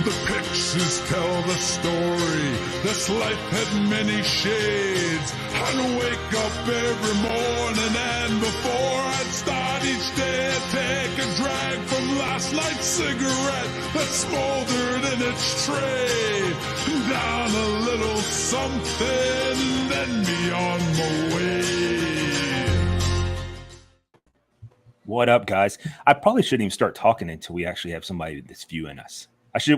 The pictures tell the story. This life had many shades. I'd wake up every morning and before I'd start each day, I'd take a drag from last night's cigarette that smoldered in its tray. Down a little something, then be on my way. What up, guys? I probably shouldn't even start talking until we actually have somebody that's viewing us.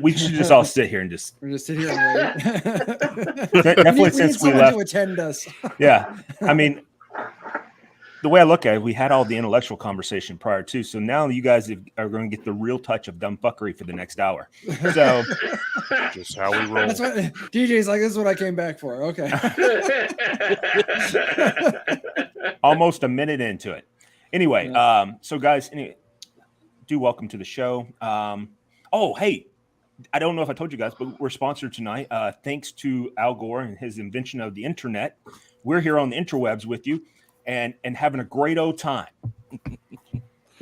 We should just all sit here and just sit here and wait. Definitely since we left to attend us. Yeah, I mean, the way I look at it, we had all the intellectual conversation prior to, so now you guys are going to get the real touch of dumb fuckery for the next hour. So just how we roll. That's what DJ's like. This is what I came back for. Okay. Almost a minute into it. Anyway, so guys, do welcome to the show. Oh, hey. I don't know if I told you guys, but we're sponsored tonight. Thanks to Al Gore and his invention of the internet. We're here on the interwebs with you and having a great old time.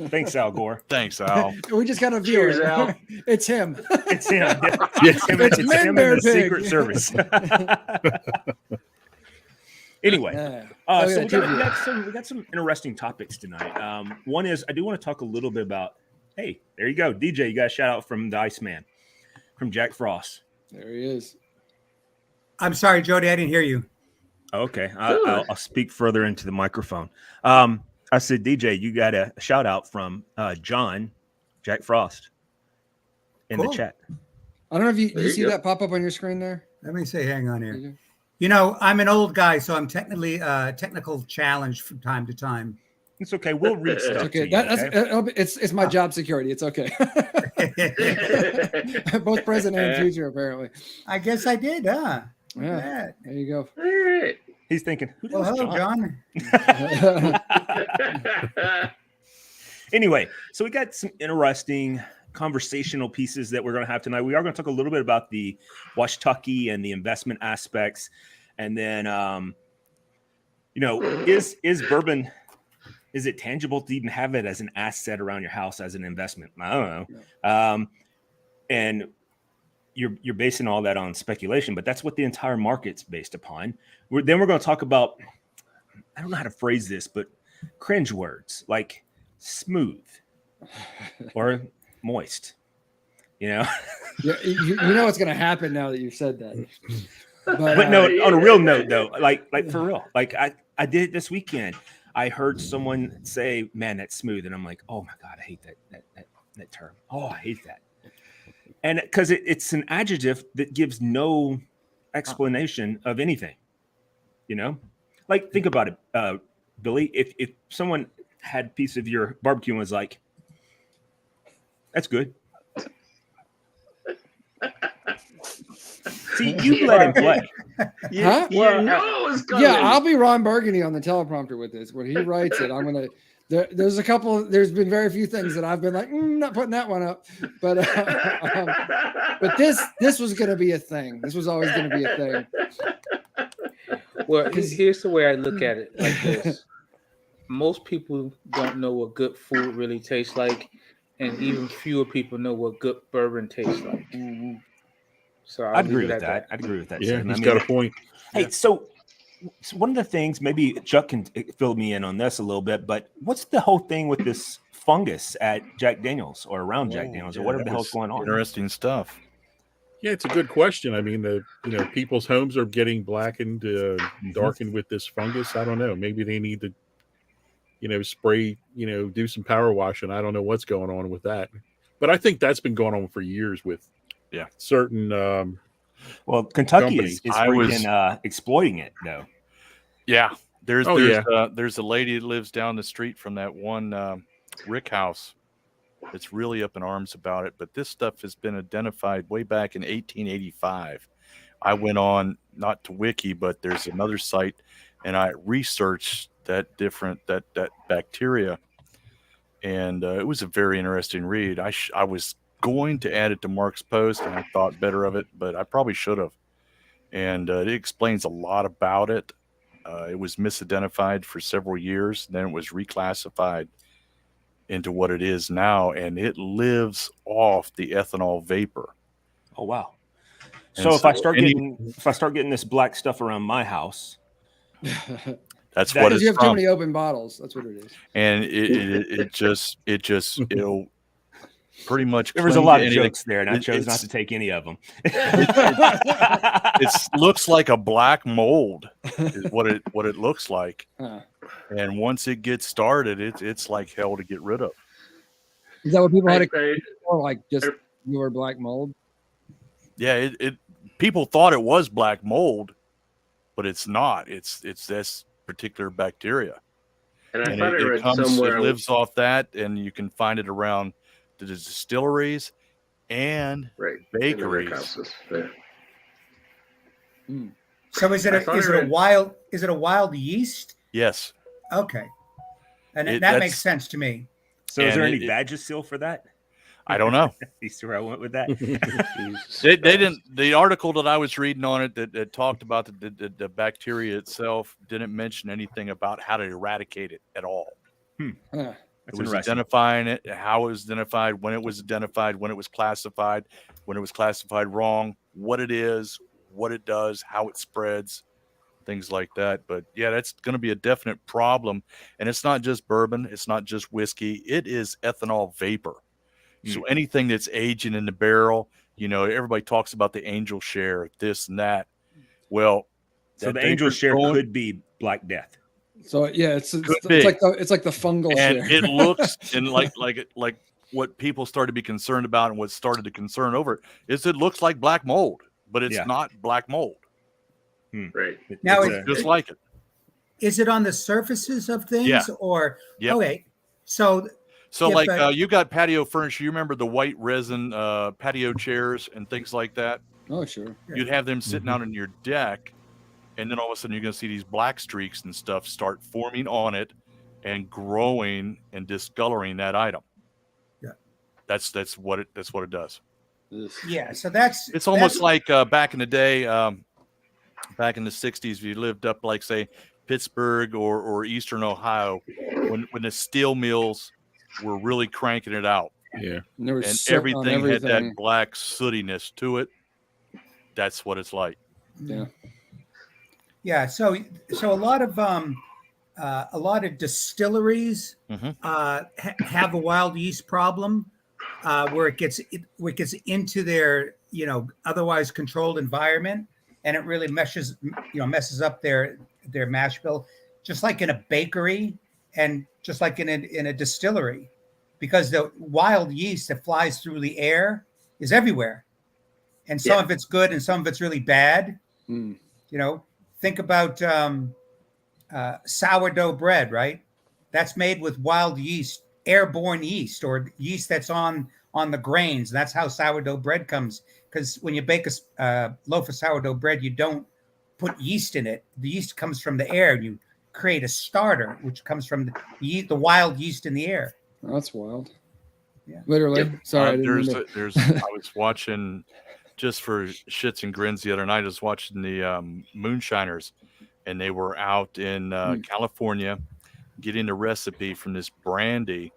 Thanks, Al Gore. Thanks, Al. We just got a viewer. Cheers, Al. It's him. It's him. It's him and the Secret Service. Anyway, so we got some interesting topics tonight. One is I do want to talk a little bit about, hey, there you go. DJ, you got a shout out from the Iceman. From Jack Frost. There he is. I'm sorry, Jody, I didn't hear you. Okay, I'll speak further into the microphone. I said, DJ, you got a shout out from John, Jack Frost, in the chat. I don't know if you see that pop up on your screen there. Let me say, hang on here. You know, I'm an old guy, so I'm technical challenged from time to time. It's okay. We'll read stuff. Okay, to you, it's my job security. It's okay. Both present and future, apparently. I guess I did, huh? Yeah. There you go. All right. He's thinking, well, hello, John. Anyway, so we got some interesting conversational pieces that we're going to have tonight. We are going to talk a little bit about the Washtaki and the investment aspects, and then, is bourbon? Is it tangible to even have it as an asset around your house as an investment? I don't know. And you're basing all that on speculation, but that's what the entire market's based upon. Then we're going to talk about, I don't know how to phrase this, but cringe words like smooth or moist. You know? You know what's going to happen now that you've said that. But no, on a real note though, like for real, like I did it this weekend. I heard someone say, "Man, that's smooth," and I'm like, "Oh my god, I hate that term. Oh, I hate that." And because it's an adjective that gives no explanation of anything, you know. Like think about it, Billy. If someone had a piece of your barbecue and was like, "That's good," see, you let him play. Huh? Yeah, I'll be Ron Burgundy on the teleprompter with this. When he writes it, I'm gonna. There's been very few things that I've been like, not putting that one up, but this was gonna be a thing. This was always gonna be a thing. Well, here's the way I look at it like this: most people don't know what good food really tastes like, and even fewer people know what good bourbon tastes like. Mm-hmm. So I'd agree with that. I'd agree with that. Yeah, he's got a point. Hey, so one of the things, maybe Chuck can fill me in on this a little bit, but what's the whole thing with this fungus at Jack Daniels or around Jack Daniels or whatever the hell's going on? Interesting stuff. Yeah, it's a good question. I mean, people's homes are getting blackened, darkened with this fungus. I don't know. Maybe they need to, spray, do some power washing. I don't know what's going on with that. But I think that's been going on for years with certain well, Kentucky is freaking exploiting it though. Yeah. There's a lady that lives down the street from that one Rick house. It's really up in arms about it, but this stuff has been identified way back in 1885. I went on, not to Wiki, but there's another site, and I researched that bacteria, and it was a very interesting read. I was going to add it to Mark's post, and I thought better of it, but I probably should have. And it explains a lot about it. It was misidentified for several years, then it was reclassified into what it is now, and it lives off the ethanol vapor. Oh wow. And So if I start getting this black stuff around my house, that's what it's you have from. too many open bottles. That's what it is. And it'll pretty much. There was a lot of jokes there, and I chose not to take any of them. It looks like a black mold, is what it looks like. And once it gets started, it's like hell to get rid of. Is that what people had to call, like just your black mold? Yeah, people thought it was black mold, but it's not. It's this particular bacteria. And I thought I read somewhere it lives off that, and you can find it around the distilleries and bakeries. So is it a wild yeast? Yes. Okay. And that makes sense to me. So is there any Vagisil for that? I don't know. You see where I went with that? They didn't. The article that I was reading on it that talked about the bacteria itself didn't mention anything about how to eradicate it at all. It was identifying it, how it was identified, when it was identified, when it was classified wrong, what it is, what it does, how it spreads, things like that. But yeah, that's going to be a definite problem. And it's not just bourbon. It's not just whiskey. It is ethanol vapor. So anything that's aging in the barrel, everybody talks about the angel share, this and that. Well, so the angel share could be Black Death. So yeah, it's like the fungal and share. It looks and like what people started to be concerned about, and what started to concern over it is it looks like black mold, but it's not black mold. Right now, it's just like it. Is it on the surfaces of things? Yeah. Or okay, So like you got patio furniture. You remember the white resin patio chairs and things like that? Oh, sure. You'd have them sitting out on your deck, and then all of a sudden you're going to see these black streaks and stuff start forming on it and growing and discoloring that item. Yeah, that's what it does. Yeah, so it's almost like back in the day, back in the 60s, if you lived up like say Pittsburgh or Eastern Ohio, when the steel mills were really cranking it out. Yeah. And everything had that black sootiness to it. That's what it's like. Yeah. Yeah. So a lot of distilleries have a wild yeast problem where it gets into their otherwise controlled environment, and it really messes up their mash bill, just like in a bakery and just like in a distillery, because the wild yeast that flies through the air is everywhere, and some of it's good and some of it's really bad. Think about sourdough bread, right? That's made with wild yeast, airborne yeast, or yeast that's on the grains. That's how sourdough bread comes. Because when you bake a loaf of sourdough bread, you don't put yeast in it. The yeast comes from the air. You create a starter, which comes from the wild yeast in the air. Oh, that's wild. Yeah, literally. Yep. Sorry. I was watching just for shits and grins the other night. I was watching the Moonshiners, and they were out in California getting a recipe from this brandy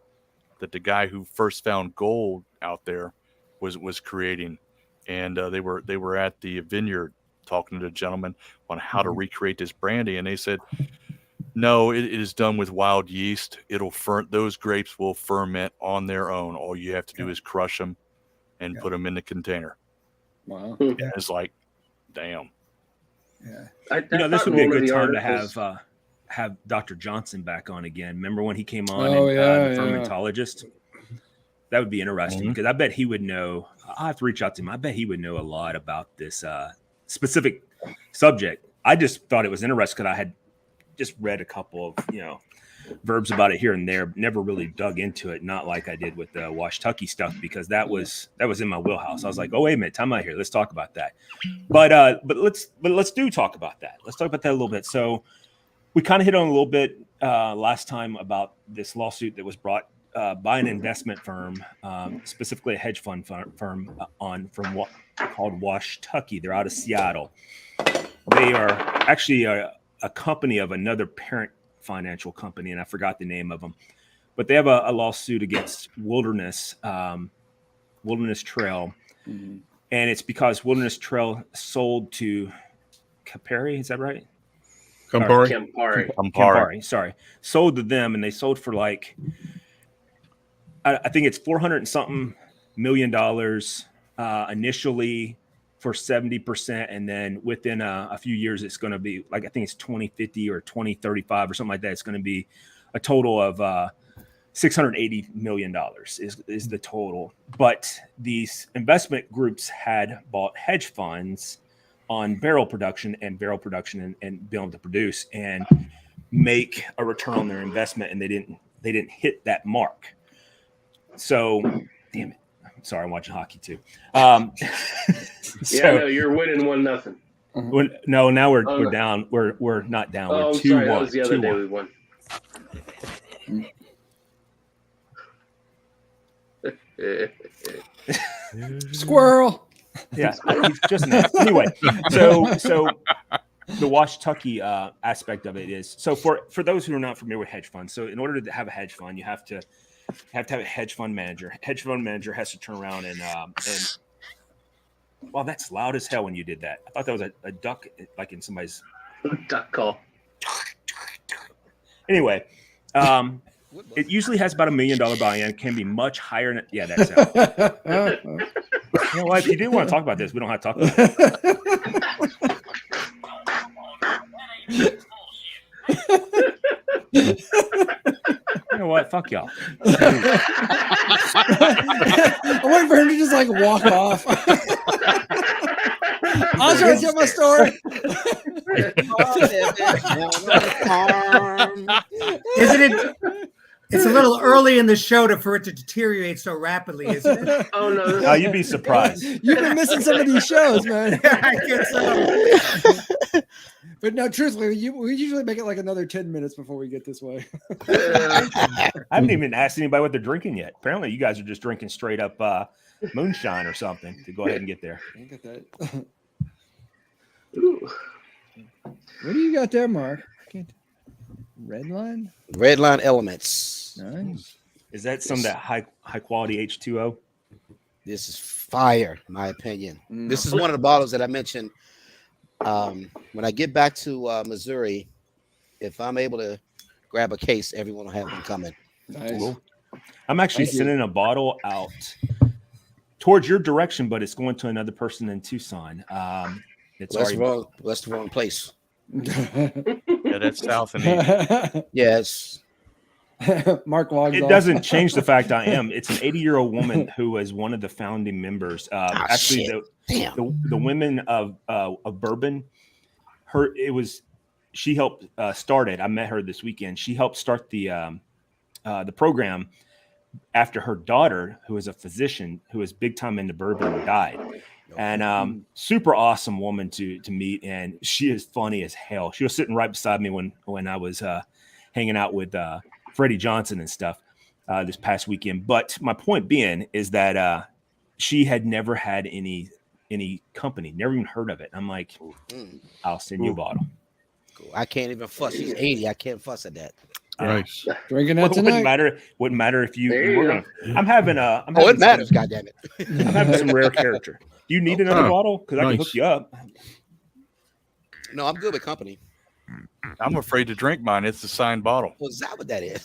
that the guy who first found gold out there was creating, and they were at the vineyard talking to the gentleman on how to recreate this brandy, and they said, no, it is done with wild yeast. Those grapes will ferment on their own. All you have to do is crush them and put them in the container. Wow. And it's like, damn. Yeah. This would be a good time to have Dr. Johnson back on again. Remember when he came on? Fermentologist? That would be interesting because I bet he would know. I'll have to reach out to him. I bet he would know a lot about this specific subject. I just thought it was interesting because I had just read a couple of, verbs about it here and there, never really dug into it. Not like I did with the Washtaki stuff, because that was in my wheelhouse. I was like, oh, wait a minute, time out here. Let's talk about that. But let's do talk about that. Let's talk about that a little bit. So we kind of hit on a little bit last time about this lawsuit that was brought by an investment firm, specifically a hedge fund firm called Washtaki. They're out of Seattle. They are actually a company of another parent financial company, and I forgot the name of them, but they have a lawsuit against Wilderness Trail and it's because Wilderness Trail sold to Campari. Is that right? Campari. Sorry, sold to them, and they sold for like I think it's $400 and something million initially for 70%, and then within a few years it's going to be like, I think it's 2050 or 2035 or something like that. It's going to be a total of $680 million is the total. But these investment groups had bought hedge funds on barrel production and and being able to produce and make a return on their investment, and they didn't hit that mark. So, damn it. I'm sorry, I'm watching hockey too. No, you're winning 1-0. No, now we're down. We're not down. We're 2-1. Sorry, that was the other day we won. Squirrel. Yeah, he's just now. Anyway, so the Washtaki aspect of it is, so for those who are not familiar with hedge funds, so in order to have a hedge fund, you have to have a hedge fund manager. Hedge fund manager has to turn around and wow, that's loud as hell when you did that. I thought that was a duck, like in somebody's duck call. Anyway, it usually has about $1 million buy-in. Can be much higher. Yeah, that's how. You know what? If you do want to talk about this, we don't have to talk about it. You know what? Fuck y'all. I'm waiting for him to just like walk off. I'll try to tell my story. Isn't it? It's a little early in the show for it to deteriorate so rapidly, isn't it? Oh no! You'd be surprised. You've been missing some of these shows, man. I guess so. But no, truthfully, we usually make it like another 10 minutes before we get this way. I haven't even asked anybody what they're drinking yet. Apparently, you guys are just drinking straight up moonshine or something to go ahead and get there. I get that. What do you got there, Mark? Redline? Redline Elements. Nice. Is that some of that high quality H2O? This is fire, in my opinion. This is one of the bottles that I mentioned. When I get back to Missouri, if I'm able to grab a case, everyone will have one coming. Nice. Cool. I'm actually sending a bottle out towards your direction, but it's going to another person in Tucson. It's that's the wrong place. Yeah, that's south and east. Yes. Mark logs It off. doesn't change the fact I am. It's an 80-year-old woman who is one of the founding members. Actually, the women of bourbon. She helped start it. I met her this weekend. She helped start the program after her daughter, who is a physician, who is big time into bourbon, died. And super awesome woman to meet, and she is funny as hell. She was sitting right beside me when I was hanging out with Freddie Johnson and stuff this past weekend. But my point being is that she had never had any company, never even heard of it. I'm like, I'll send you a bottle. Cool. I can't even fuss. She's 80. I can't fuss at that. Nice. Drinking that tonight. Wouldn't matter if you were gonna. I'm having it matters. Goddamn it! I'm having some rare character. Do you need another bottle? Because I can hook you up. No, I'm good with company. I'm afraid to drink mine. It's a signed bottle. Well, is that what that is?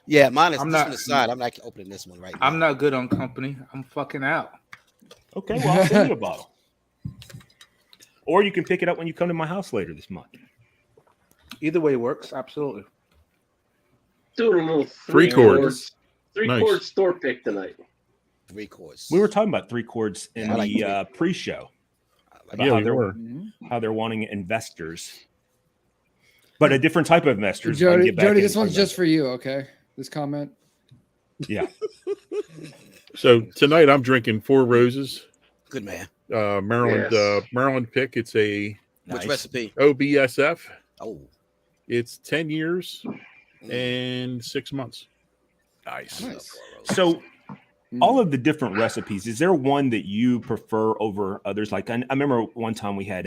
Yeah, mine is on the side. I'm not opening this one right now. I'm not good on company. I'm fucking out. Okay, well, I'll send you a bottle. Or you can pick it up when you come to my house later this month. Either way works. Absolutely. Doing a little three chords. Chord store pick tonight. 3 chords. We were talking about 3 chords in the pre-show. How they're wanting investors, but a different type of investors. Jody, this one's just for you. Okay, this comment. Yeah. So tonight I'm drinking 4 Roses. Good man. Maryland pick. It's a which recipe? OBSF. Oh, it's 10 years and 6 months. Nice. So, all of the different recipes, is there one that you prefer over others? Like I remember one time we had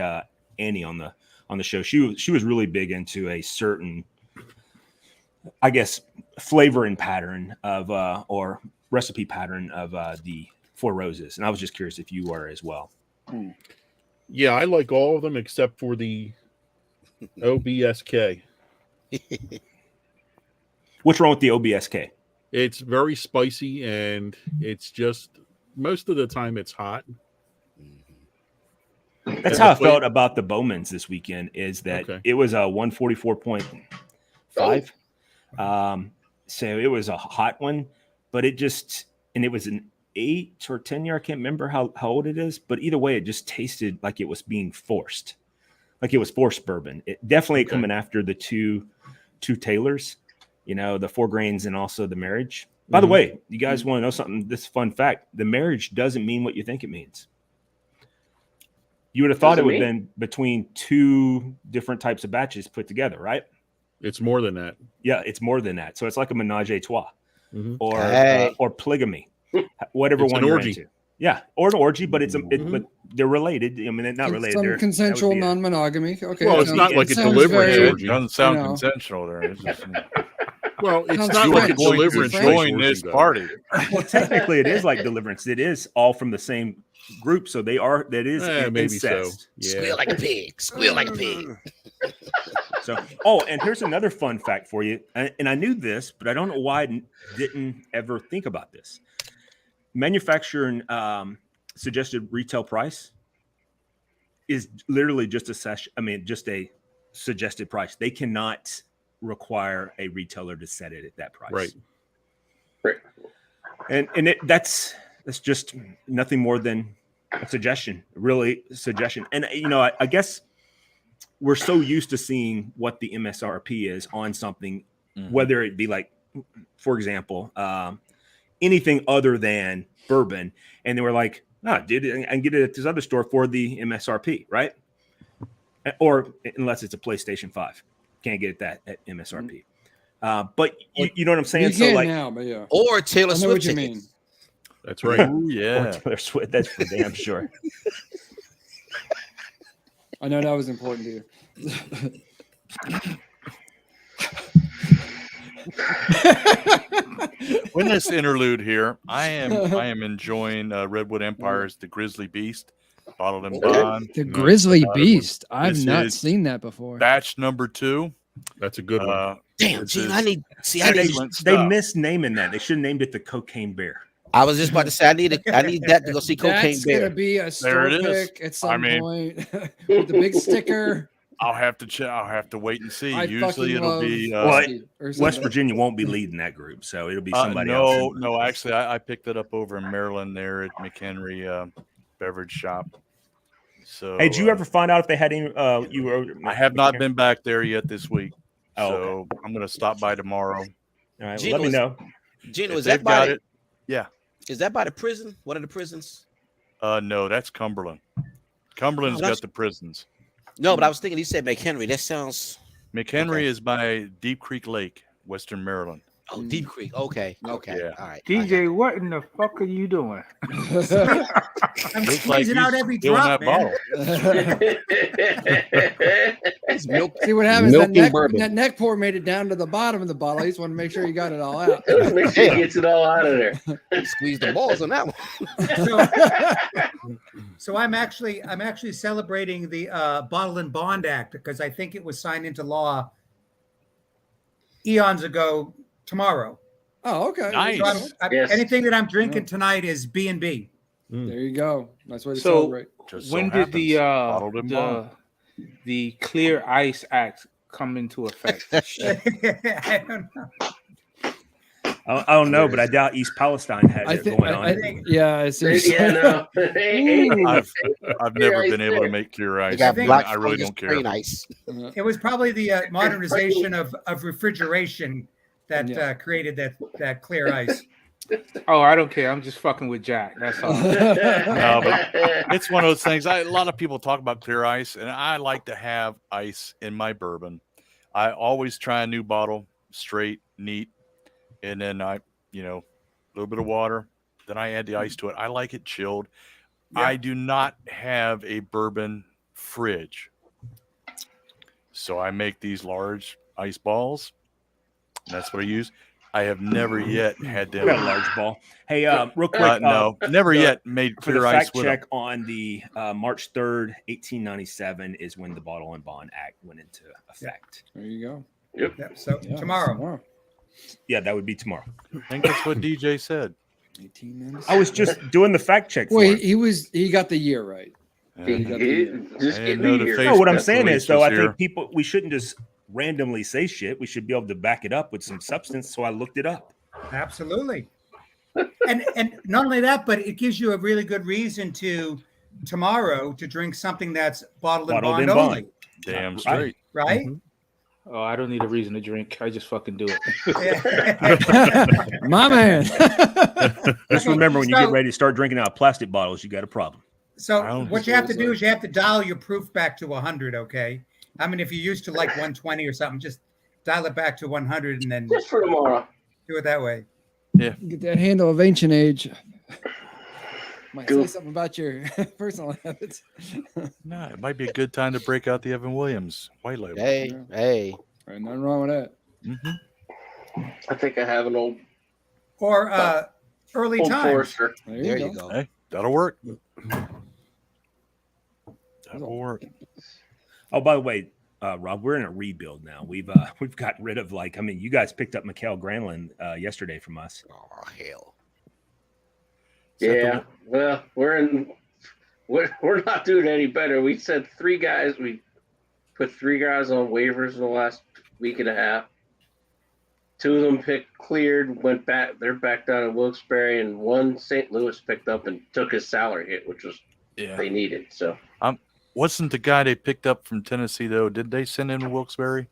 Annie on the show. She was really big into a certain, I guess, flavor and pattern of or recipe pattern of the Four Roses, and I was just curious if you were as well. Yeah, I like all of them except for the OBSK. What's wrong with the OBSK? It's very spicy, and it's just most of the time it's hot. That's how I felt about the Bowmans this weekend. Is that it was a 144.5. So it was a hot one, but it was an 8 or 10 year. I can't remember how old it is, but either way, it just tasted like it was being forced, like it was forced bourbon. It definitely coming after the two Taylors, the 4 grains and also the marriage. By the way, you guys want to know something? This fun fact: the marriage doesn't mean what you think it means. You would have thought it would have been between 2 different types of batches put together, right? It's more than that. Yeah, it's more than that. So it's like a menage a trois, or polygamy, whatever it's one an you're orgy. into. Yeah, or an orgy, but but they're related. I mean, they're not related. Some consensual non-monogamy. Okay. Well, it's not like a deliverance orgy. It doesn't sound consensual there. It's just, well, it's not like a deliverance. Join this party. Well, technically, it is like deliverance. It is all from the same group, so they are. That is maybe incest. so. Yeah. Squeal like a pig. Squeal like a pig. So, and here's another fun fact for you. And I knew this, but I don't know why I didn't ever think about this. Manufacturing suggested retail price is literally just a suggested price. They cannot require a retailer to set it at that price. Right. And that's just nothing more than a suggestion, really suggestion. And I guess we're so used to seeing what the MSRP is on something, whether it be like, for example, anything other than bourbon. And they were like, dude, I can get it at this other store for the MSRP, right? Or unless it's a PlayStation 5. Can't get it at MSRP. But you know what I'm saying? You can now, but yeah. Or Taylor Swift. What you mean. That's right. Ooh, yeah. Or Taylor Swift, that's for damn sure. I know that was important to you. When this interlude here, I am enjoying Redwood Empire's The Grizzly Beast, bottled in bond. The Grizzly Beast. I've not seen that before. Batch number 2. That's a good one. Damn, Gene, They missed naming that. They should have named it the Cocaine Bear. I was just about to say I need that to go see Cocaine That's Bear. Gonna be a store pick at some point with the big sticker. I'll have to check. I'll have to wait and see. I Usually it'll be West Virginia won't be leading that group, so it'll be somebody else. No, actually, I picked it up over in Maryland there at McHenry Beverage Shop. So, hey, did you ever find out if they had any? I have not been back there yet this week, so I'm going to stop by tomorrow. All right, let me know. Gino, is that by it? Yeah. Is that by the prison? One of the prisons? No, that's Cumberland. Cumberland's got the prisons. No, but I was thinking he said McHenry. That sounds. McHenry is by Deep Creek Lake, Western Maryland. Oh, Deep Creek. Okay. Yeah. All right. DJ, what in the fuck are you doing? I'm squeezing out every drop, man. See what happens? That neck pour made it down to the bottom of the bottle. I just want to make sure you got it all out. Make sure he gets it all out of there. Squeeze the balls on that one. So I'm actually celebrating the Bottle and Bond Act because I think it was signed into law eons ago tomorrow. Oh, okay. Nice. So anything that I'm drinking tonight is B&B. There you go. That's what you celebrate. When did the Clear Ice Act come into effect? I don't know. I don't know, but I doubt East Palestine has it going on. It's I've never been able to make Clear Ice. I really don't care. It was probably the modernization of refrigeration that created that Clear Ice. Oh, I don't care. I'm just fucking with Jack. That's all. No, but it's one of those things. A lot of people talk about Clear Ice, and I like to have ice in my bourbon. I always try a new bottle, straight, neat, and then a little bit of water. Then I add the ice to it. I like it chilled. Yeah. I do not have a bourbon fridge, so I make these large ice balls. And that's what I use. I have never yet had We got a them. large ball. Hey, real quick. No, never yet made For the clear ice fact with check them. on the March 3rd, 1897 is when the Bottle and Bond Act went into effect. There you go. Yep. So Yeah, tomorrow. Yeah, that would be tomorrow. I think that's what DJ said. 1897. I was just doing the fact check. Well, for him. he got the year right. Just I get didn't know me the here. face- No, what I'm press saying release is, though, was I here. think people, we shouldn't just randomly say shit. We should be able to back it up with some substance. So I looked it up. Absolutely. And not only that, but it gives you a really good reason to tomorrow to drink something that's bottled and bond only. Damn Right. straight. Right? Oh, I don't need a reason to drink. I just fucking do it. My man. Just remember, when you get ready to start drinking out of plastic bottles, you got a problem. So what you have to do is you have to dial your proof back to 100, okay? I mean, if you used to like 120 or something, just dial it back to 100 and then Just for tomorrow. do it that way. Get that handle of ancient age. Might say Cool. something about your personal habits. No, it might be a good time to break out the Evan Williams white label. Hey, hey. Right, nothing wrong with that. I think I have an old Or early old times. Forester. There you go. Hey, that'll work. That'll work. Oh, by the way, Rob, we're in a rebuild now. We've gotten rid of you guys picked up Mikhail Granlund yesterday from us. Oh, hell. Yeah. Well, we're not doing any better. We said 3 guys. We put 3 guys on waivers in the last week and a half. 2 of them cleared, went back. They're back down in Wilkes-Barre, and 1 St. Louis picked up and took his salary hit, which was they needed. So wasn't the guy they picked up from Tennessee though? Did they send him to Wilkes-Barre?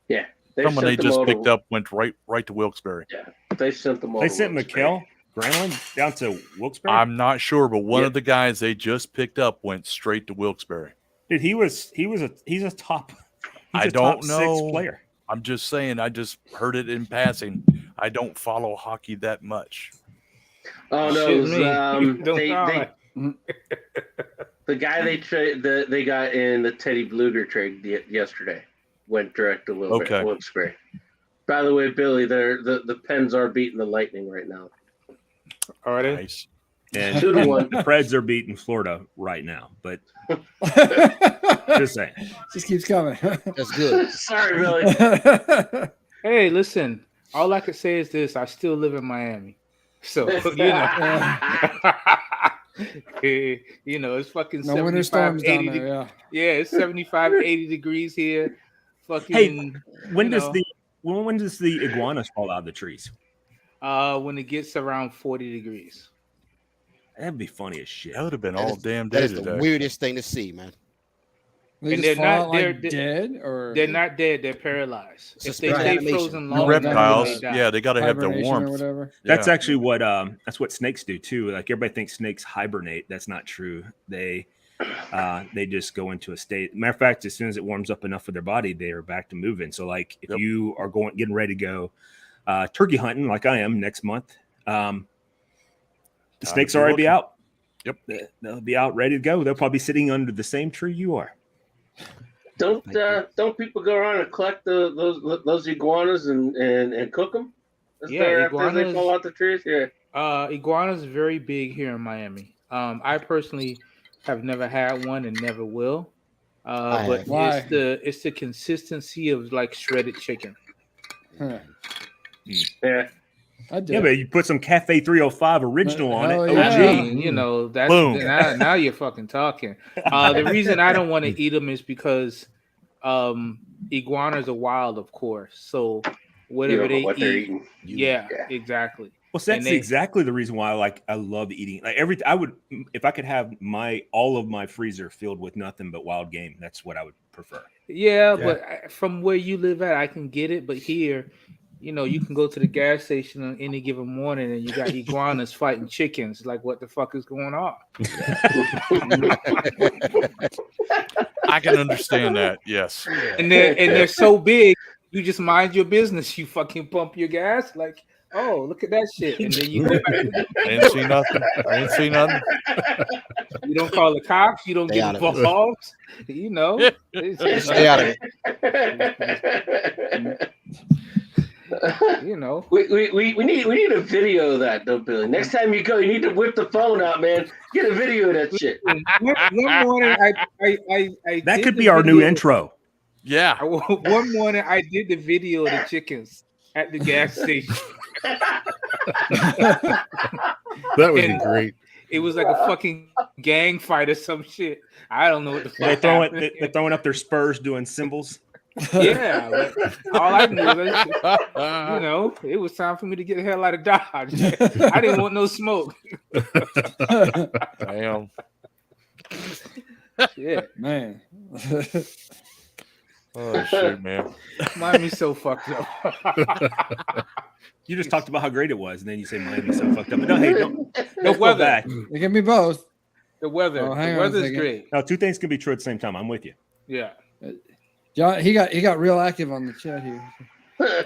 yeah, Someone they sent them just all picked to, up went right to Wilkes-Barre. Yeah, they sent them all. They to sent Wilkes-Barre. Mikhail Granlund down to Wilkes-Barre. I'm not sure, but one of the guys they just picked up went straight to Wilkes-Barre. Dude, he's a top. I a don't top know. 6 player. I'm just saying. I just heard it in passing. I don't follow hockey that much. Oh no, Shit, it was, me. Don't the guy they got in the Teddy Bluger trade yesterday went direct to Wilkes-Barre. By the way, Billy, the Pens are beating the Lightning right now. Are they? Nice. And 2-1. the Preds are beating Florida right now. But just saying. Just keeps coming. That's good. Sorry, Billy. Hey, listen. All I could say is this: I still live in Miami, so you know, it's fucking No winter 75, storms 80 down there. Yeah, it's 75, 80 degrees here. Fucking. Hey, when you does the iguanas fall out of the trees? when it gets around 40 degrees. That'd be funny as shit. That would have been That all is- damn That day is the today. weirdest thing to see, man. They And just they're fall not- out, like, they're- dead, or They're not dead; they're paralyzed. If they Suspended stay animation. frozen No long Reptiles, enough, they die. yeah, they got to have the hibernation or warmth. whatever. That's Yeah. actually what snakes do too. Like everybody thinks snakes hibernate. That's not true. They just go into a state. Matter of fact, as soon as it warms up enough for their body, they are back to moving. So like if Yep. you are getting ready to go turkey hunting, like I am next month, the snakes be already be looking. out. Yep. They'll be out ready to go. They'll probably be sitting under the same tree you are. Don't people go around and collect those iguanas and cook them? Yeah, after they iguanas- fall out the trees. Yeah. Iguana's very big here in Miami. I personally have never had one and never will. But have. Why? it's the consistency of like shredded chicken. Huh. Yeah. I did. Yeah, but you put some Cafe 305 original on it. Hell OG. yeah. I mean, you know, that's Boom. now you're fucking talking. The reason I don't want to eat them is because iguanas are wild, of course. So whatever You know they what eat, they're eating. yeah, Yeah. exactly. Well, that's And they- exactly the reason why I love eating. Like I would, if I could have all of my freezer filled with nothing but wild game, that's what I would prefer. Yeah, Yeah. but from where you live at, I can get it. But here, you know, you can go to the gas station on any given morning and you got iguanas fighting chickens. Like, what the fuck is going on? I can understand that. Yes. And they're so big, you just mind your business. You fucking pump your gas, like, oh, look at that shit, and then you go back to the- I didn't see nothing. I didn't see nothing. you don't call the cops, you don't Stay get out of it. involved. You know, Stay out of it. You know, we need a video of that though, Billy. Next time you go, you need to whip the phone out, man. Get a video of that shit. one morning I That did could the be our new video- intro. Yeah. One morning I did the video of the chickens at the gas station. That would be And great. It was like a fucking gang fight or some shit. I don't know what the fuck. They're throwing up their spurs, doing symbols. Yeah, but all I knew was, you know, it was time for me to get the hell out of Dodge. I didn't want no smoke. Damn. Shit, Man. Oh shit, man. Miami's so fucked up. You just talked about how great it was, and then you say Miami's so fucked up. But no, hey, don't The feel weather, bad. It can be both. the weather, Oh, hang the on a weather's second. great. No, two things can be true at the same time. I'm with you. Yeah. John, he got real active on the chat here.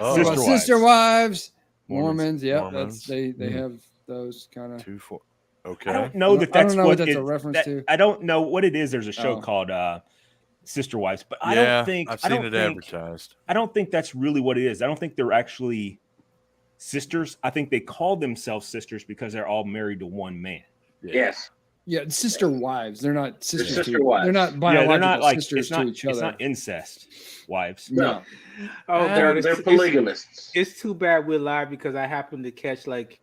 Oh, Sister wives, Mormons. Mormons. Yeah, Mormons. they have those kind of. 2 4. Okay. I don't know that I that's don't know what what that's it- a reference that- to. I don't know what it is. There's a show Oh. called Sister Wives, but I Yeah, don't think I've I seen don't it think- advertised. I don't think that's really what it is. I don't think they're actually sisters. I think they call themselves sisters because they're all married to one man. Yes. Yeah, sister wives. They're not sisters. sister to, wives. They're not Yeah, biological they're not like sisters it's not to each it's other. not incest wives. No. Oh, They're God, it's- polygamists. It's too bad we're live because I happened to catch like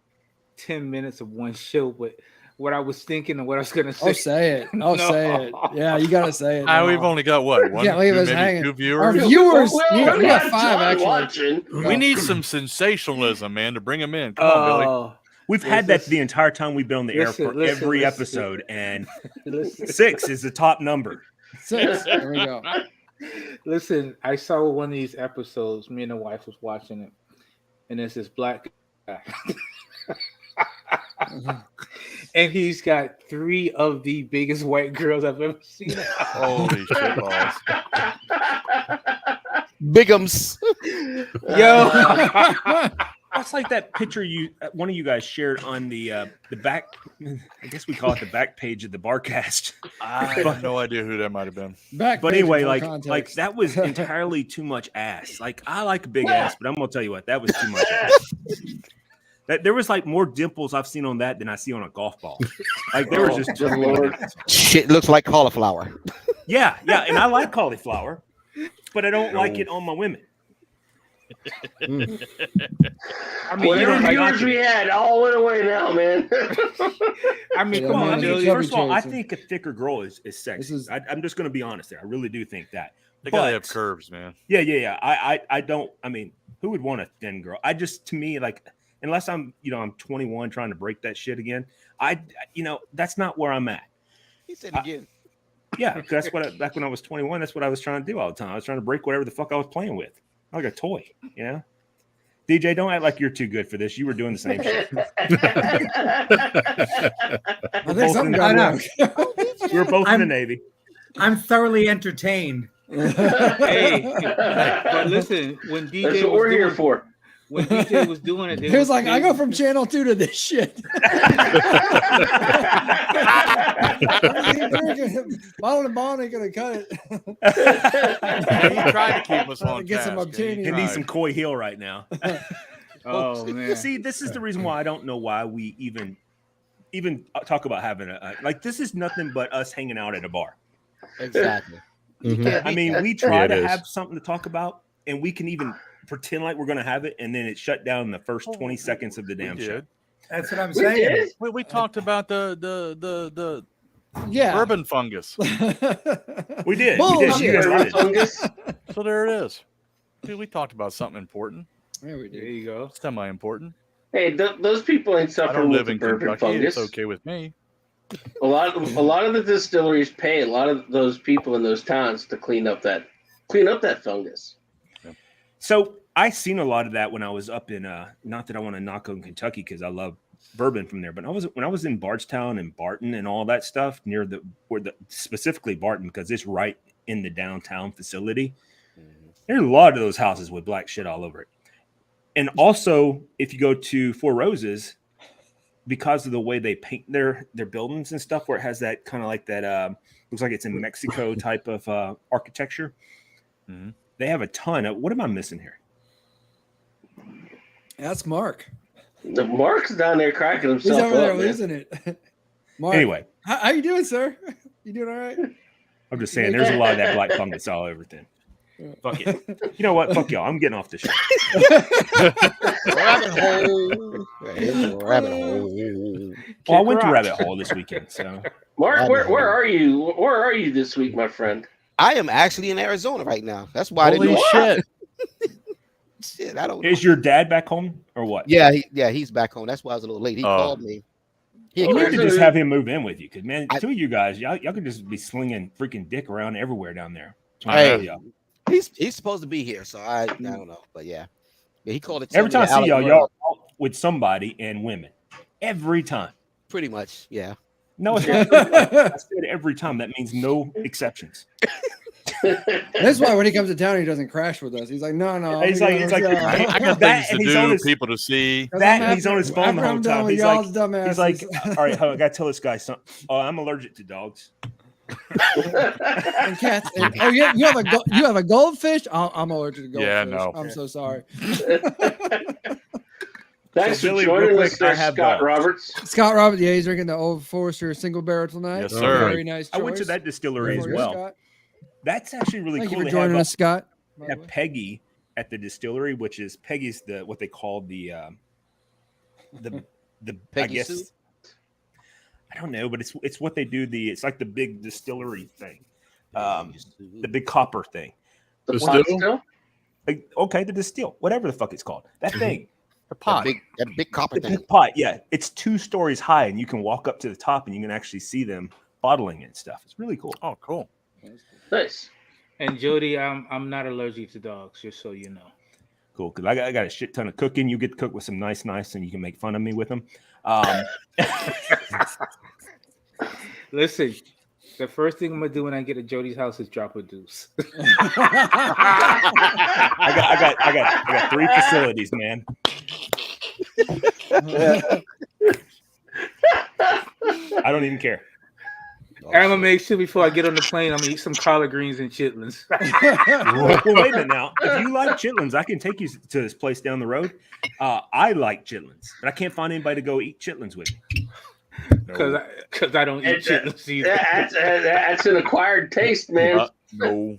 10 minutes of one show, but what I was thinking and what I was gonna say. Oh, say it. Oh, No. say it. Yeah, you gotta say it. We've only got what? One, Can't leave two, us maybe hanging. 2 Our viewers. viewers. we we got 5 John actually. watching. We need some sensationalism, man, to bring them in. Come on, Billy. Oh, We've Yes, had that yes. the entire time we've been on the air Listen, for listen, every listen. episode, and listen, 6 is the top number. 6. There we go. listen, I saw one of these episodes. Me and the wife was watching it, and there's this black guy. And he's got 3 of the biggest white girls I've ever seen. Holy shit balls. Bigums. Yo, That's like that picture one of you guys shared on the back. I guess we call it the back page of the Barcast. I have no idea who that might have been. Back But page anyway, for like context. that was entirely too much ass. Like I like a big ass, but I'm gonna tell you what, that was too much ass. That there was like more dimples I've seen on that than I see on a golf ball. Like there was just good too many Lord. dimples. Shit looks like cauliflower. Yeah, and I like cauliflower, but I don't like it on my women. I mean, Whatever like- viewers we had all went away now, man. I mean, Yeah, come Well, on, I man, mean, it's Billy. chubby first of all, I chasing. think a thicker girl is sexy. This is- I'm just going to be honest there. I really do think that. They gotta But- have curves, man. Yeah. I don't. I mean, who would want a thin girl? To me, like, unless I'm 21 trying to break that shit again. That's not where I'm at. He said again. Yeah, 'cause that's what back when I was 21. That's what I was trying to do all the time. I was trying to break whatever the fuck I was playing with, like a toy. DJ, don't act like you're too good for this. You were doing the same shit. I think something got wrong. We were both in the I'm- Navy. I'm thoroughly entertained. Hey, but listen, when DJ That's what was we're here doing, for. when DJ was doing it, He was like, I go from channel 2 to this shit. Bottle and bond ain't gonna cut it. He tried to keep us on Get some task. obtaining. He Right. needs some Coy Hill right now. Oh man, See, this is the reason why I don't know why we even talk about having like this is nothing but us hanging out at a bar. Exactly. Mhm. I mean, we try Yeah, it to is. have something to talk about, and we can even pretend like we're going to have it, and then it shut down in the first 20 seconds of the damn show. That's what I'm We saying. did. We talked about the Yeah. bourbon fungus. We did. Bullshit. You guys Bourbon did. fungus. So there it is. Dude, we talked about something important, There we there do. you go. semi-important. Hey, those people ain't I suffering don't with live the in bourbon Kentucky. fungus. It's okay with me. A lot of the distilleries pay a lot of those people in those towns to clean up that fungus. So I seen a lot of that when I was up in not that I want to knock on Kentucky because I love bourbon from there, but when I was in Bardstown and Barton and all that stuff near specifically Barton because it's right in the downtown facility. There's a lot of those houses with black shit all over it. And also, if you go to Four Roses, because of the way they paint their buildings and stuff, where it has that kind of like that looks like it's in Mexico type of architecture. Mhm. They have a ton of. What am I missing here? That's Mark. The Mark's down there cracking He's himself over there up, man. losing it. Mark, Anyway, how you doing, sir? You doing all right? I'm just saying, there's a lot of that black fungus all over thing. Fuck it. You know what? Fuck y'all. I'm getting off the show. Rabbit hole. Rabbit hole. Well, I went to Rabbit Hole this weekend. So, Mark, where are you? Where are you this week, my friend? I am actually in Arizona right now. That's why I didn't Holy know. shit! Shit, I don't know. is your dad back home or what? Yeah, he's back home. That's why I was a little late. He called me. You need to just have him move in with you, because man, two of you guys, y'all could just be slinging freaking dick around everywhere down there. Hey, he's supposed to be here, so I don't know, but yeah, he called it. Every time I see y'all with somebody and women. Every time. Pretty much, yeah. No, it's not. I said every time. That means no exceptions. That's why when he comes to town, he doesn't crash with us. He's like, no. He's like, I got things to do, people to see. And he's on his phone the whole time. He's like, all right, I got to tell this guy something. Oh, I'm allergic to dogs. And cats. And, you have a goldfish? I'm allergic to goldfish. Yeah, no. I'm so sorry. Thanks So, for Billy, joining real us, quick, there, Scott Roberts. Scott Roberts, yeah, he's drinking the Old Forester single barrel tonight. Yes, sir. Very nice choice. I went to that distillery as well. Scott. That's actually really Thank cool. you for They joining have, us, Scott. They have Peggy at the distillery, which is Peggy's what they call the Peggy I guess soup? I don't know, but it's what they do. It's like the big distillery thing, the big copper thing. The Still? still? Like, okay, the distill, whatever the fuck it's called. That thing, The pot. That big copper the thing. big pot. Yeah, it's 2 stories high, and you can walk up to the top, and you can actually see them bottling it and stuff. It's really cool. Oh, cool. Nice. And Jody, I'm not allergic to dogs, just so you know. Cool, because I got a shit ton of cooking. You get to cook with some nice, and you can make fun of me with them. Listen, the first thing I'm gonna do when I get to Jody's house is drop a deuce. I got 3 facilities, man. I don't even care. I'm gonna make sure before I get on the plane, I'm gonna eat some collard greens and chitlins. Well, wait a minute now. If you like chitlins, I can take you to this place down the road. I like chitlins, but I can't find anybody to go eat chitlins with me. Because I don't eat chitlins either. That's an acquired taste, man. No.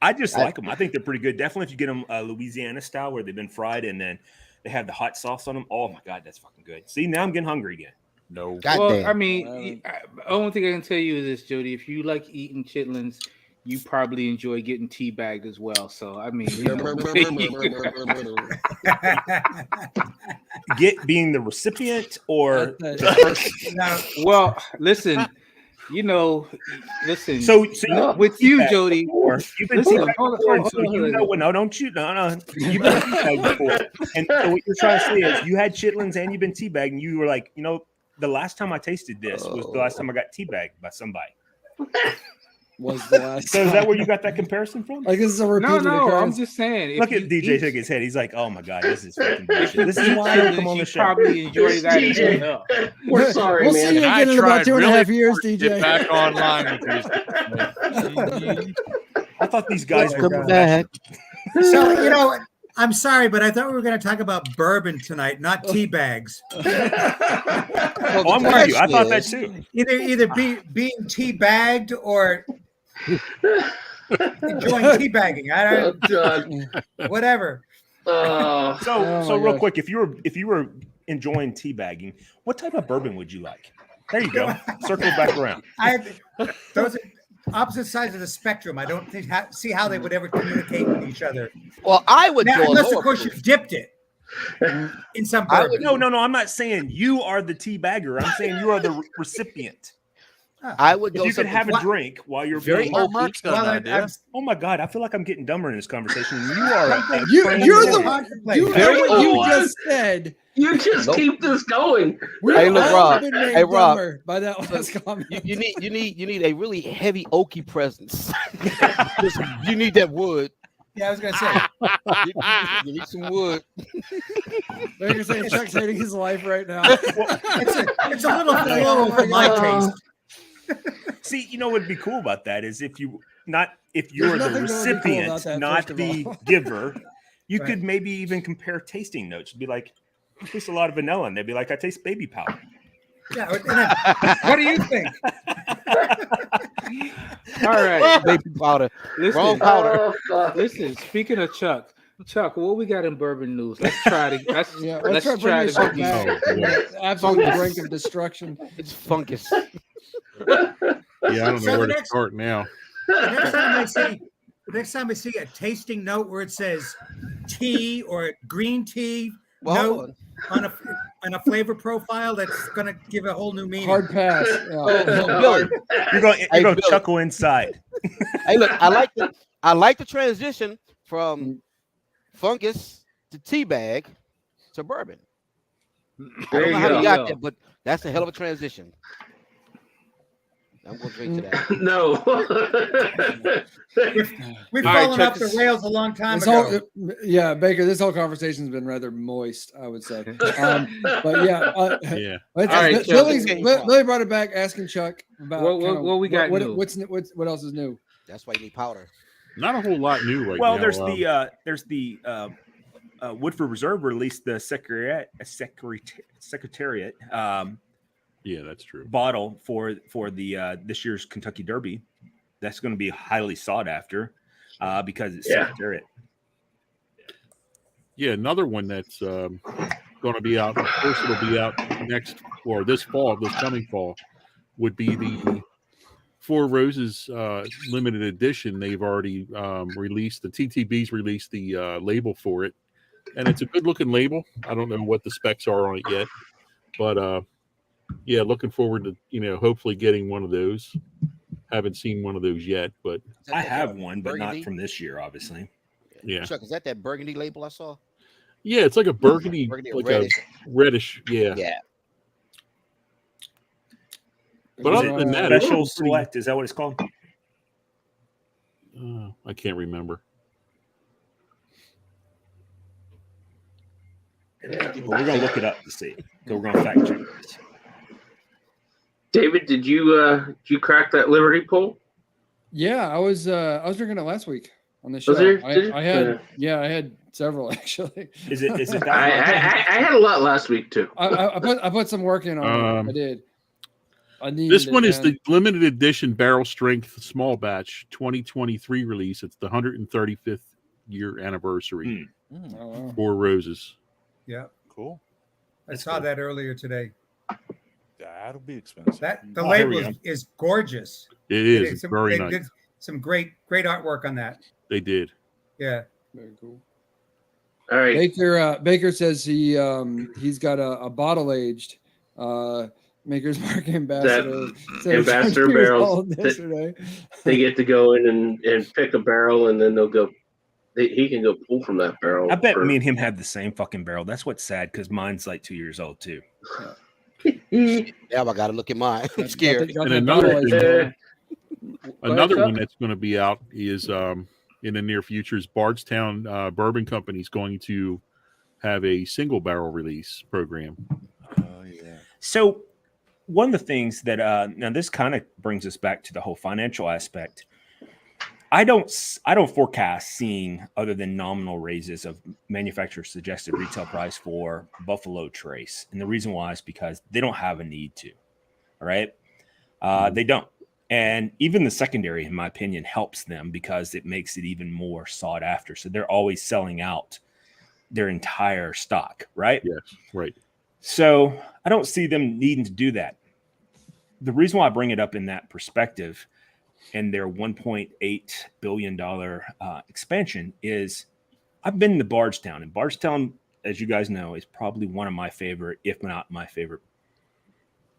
I just like them. I think they're pretty good. Definitely if you get them Louisiana style, where they've been fried and then they have the hot sauce on them. Oh my God, that's fucking good. See, now I'm getting hungry again. No. Well, Goddamn. I mean, the only thing I can tell you is this, Jody. If you like eating chitlins, you probably enjoy getting teabagged as well. So, I mean, Being the recipient or well, listen. Listen. So with you, Jody, you've been listen, no, don't shoot. No. You've been teabagged before. And so what you're trying to say is you had chitlins and you've been teabagged, and you were like, the last time I tasted this was the last time I got teabagged by somebody. Was the last So is that where you got that comparison from? Like this is a repeated No, I'm occurrence? just saying. Look at DJ shake his head. He's like, "Oh my God, this is fucking bullshit. This is why I come on the show." Probably enjoy that. DJ. We're sorry, We'll man. see you again in about 2.5 years, Get DJ. back online with these. I thought these guys were Welcome back. So, I'm sorry, but I thought we were going to talk about bourbon tonight, not tea bags. Oh, I'm with you. I thought that too. Either being tea bagged or enjoying tea bagging. I don't. Whatever. So real quick, if you were enjoying teabagging, what type of bourbon would you like? There you go. Circle back around. Those are opposite sides of the spectrum. I don't see how they would ever communicate with each other. Well, I would go unless, of course, you dipped it in some bourbon. No. I'm not saying you are the teabagger. I'm saying you are the recipient. I would go. If you could have a drink while you're very being Mark's got an idea. Oh my God, I feel like I'm getting dumber in this conversation. You are. You're the one. You just said. You just keep this going. Hey, look, Rob. Hey, Rob. By that last comment. You need a really heavy oaky presence. You need that wood. Yeah, I was gonna say. You need some wood. They're gonna say Chuck's hating his life right now. It's a little low for my taste. See, what'd be cool about that is if you're the recipient, not the giver, You could maybe even compare tasting notes. Be like, I taste a lot of vanilla, and they'd be like, I taste baby powder. Yeah. What do you think? All right. Baby powder. Listen, Wrong powder. listen. Speaking of Chuck, what we got in bourbon news? Let's try to. Let's try try bringing this shit to. back. Oh, boy. Absolute brink of destruction. It's fungus. Yeah, I don't So know where the to next- start now. The next time I see a tasting note where it says tea or green tea Well, note on a flavor profile, that's going to give a whole new meaning. Hard pass. Yeah. Billy. You're going Hey, to Billy. chuckle inside. Hey, look, I like the transition from fungus to tea bag to bourbon. I There don't know you how go. you got there, but that's a hell of a transition. I'm gonna drink to that. No. We've All right, fallen check off the this- rails a long time This ago. whole, Baker, this whole conversation's been rather moist, I would say. But yeah, Yeah. All right, Chuck. Billy brought it back, asking Chuck about What we got new? what else is new. That's why you need powder. Not a whole lot new right Well, now. there's the Woodford Reserve released the Secretariat yeah, that's true. bottle for the this year's Kentucky Derby. That's going to be highly sought after because it's Secretariat. Yeah, another one that's going to be out. Of course, it'll be out next or this coming fall. Would be the Four Roses limited edition. They've already released the TTB's released the label for it, and it's a good looking label. I don't know what the specs are on it yet, but yeah, looking forward to hopefully getting one of those. Haven't seen one of those yet, but I have one, but Burgundy? not from this year, obviously. yeah, Chuck, is that burgundy label I saw? yeah, it's like a burgundy, Burgundy or like reddish? a reddish, yeah. Yeah. But Is other it than that, it's Special pretty- Select, is that what it's called? I can't remember. Well, we're gonna look it up to see. So we're gonna fact check this. David, did you crack that Liberty poll? Yeah, I was drinking it last week on the show. Was there? Did you? I had several actually. Is it that? I had a lot last week too. I put some work in on it. I did. This one is the limited edition barrel strength small batch 2023 release. It's the 135th year anniversary. Oh, wow. Four Roses. Yeah, Cool. I saw that earlier today. That'll be expensive. The Oh, here we label is gorgeous. It is. It's Very they nice. did some great artwork on that. They did. Yeah. Very cool. All right. Baker says he's got a bottle aged Maker's Mark ambassador. Ambassador barrels. Yesterday. They get to go in and pick a barrel, and then they'll go. He can go pull from that barrel. I bet me and him have the same fucking barrel. That's what's sad because mine's like 2 years old too. Now I got to look at mine. I'm scared. Got And that another bottle thing- aged, Another Chuck? one that's going to be out is in the near future is Bardstown Bourbon Company is going to have a single barrel release program. Oh yeah. So one of the things that now this kind of brings us back to the whole financial aspect. I don't forecast seeing other than nominal raises of manufacturer suggested retail price for Buffalo Trace. And the reason why is because they don't have a need to. All right. They don't. And even the secondary, in my opinion, helps them because it makes it even more sought after. So they're always selling out their entire stock. Right. Yes, right. So I don't see them needing to do that. The reason why I bring it up in that perspective and their $1.8 billion expansion is I've been to Bardstown, and Bardstown, as you guys know, is probably one of my favorite, if not my favorite,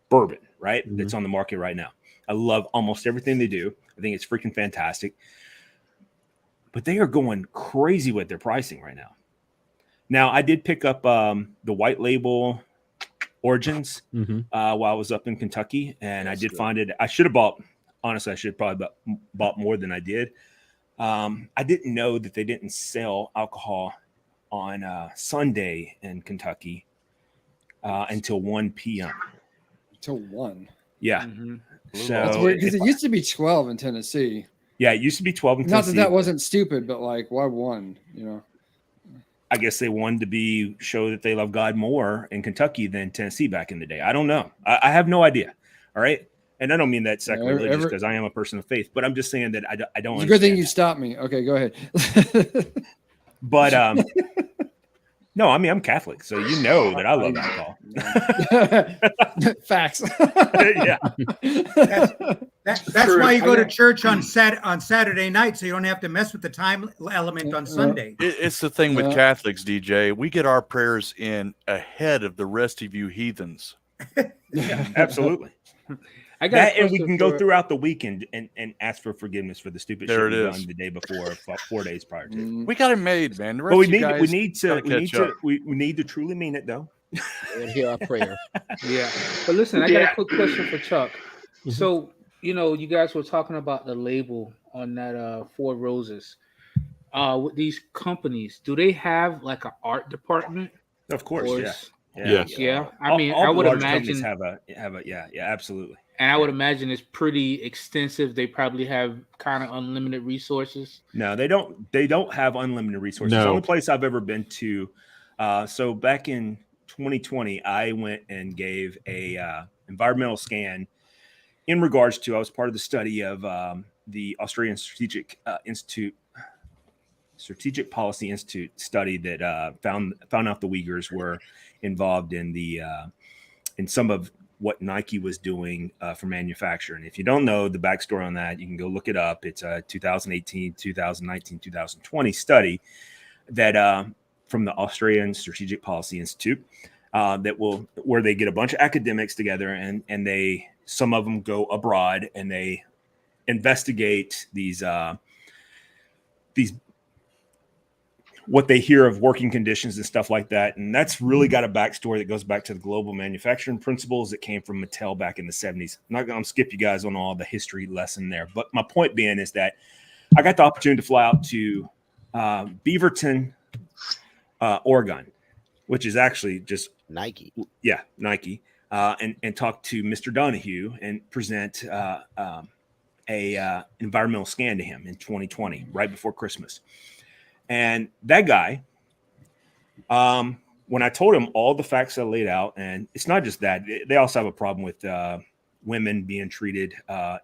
bourbon, right? Mhm. That's on the market right now. I love almost everything they do. I think it's freaking fantastic. But they are going crazy with their pricing right now. Now, I did pick up the white label Origins while I was up in Kentucky, and That's I did good. find it. I should have bought. Honestly, I should have probably bought more than I did. I didn't know that they didn't sell alcohol on Sunday in Kentucky until 1 p.m. Till 1. Yeah. Mm-hmm. So That's weird because it used to be 12 in Tennessee. yeah, it used to be 12 in Not Tennessee. that wasn't stupid, but like, why 1? You know. I guess they wanted to show that they love God more in Kentucky than Tennessee back in the day. I don't know. I have no idea. All right. And I don't mean that sacrilegious because I am a person of faith, but I'm just saying that I don't. It's a good thing you stopped me. Okay, go ahead. But no, I mean I'm Catholic, so you know that I love alcohol. Facts. Yeah. That's why you go to church on Saturday night, so you don't have to mess with the time element on Sunday. It's the thing with Catholics, DJ. We get our prayers in ahead of the rest of you heathens. Yeah, absolutely. I got that, and we can go throughout the weekend and ask for forgiveness for the stupid shit we've done the day before, 4 days prior to. We got it made, man. But we need to truly mean it, though. And hear our prayer. Yeah, but listen, I got a quick question for Chuck. So you guys were talking about the label on that Four Roses. With these companies, do they have like an art department? Of course, yeah. I mean, I would imagine have a absolutely. And I would imagine it's pretty extensive. They probably have kind of unlimited resources. No, they don't. They don't have unlimited resources. No. The only place I've ever been to. So back in 2020, I went and gave a environmental scan in regards to. I was part of the study of the Australian Strategic Policy Institute study that found out the Uyghurs were involved in in some of what Nike was doing for manufacturing. If you don't know the backstory on that, you can go look it up. It's a 2018, 2019, 2020 study that from the Australian Strategic Policy Institute where they get a bunch of academics together and some of them go abroad and they investigate these what they hear of working conditions and stuff like that. And that's really got a backstory that goes back to the global manufacturing principles that came from Mattel back in the 70s. I'm not going to skip you guys on all the history lesson there. But my point being is that I got the opportunity to fly out to Beaverton, Oregon, which is actually just Nike. Yeah, Nike. And talk to Mr. Donahue and present a environmental scan to him in 2020, right before Christmas. And that guy, when I told him all the facts I laid out, and it's not just that, they also have a problem with women being treated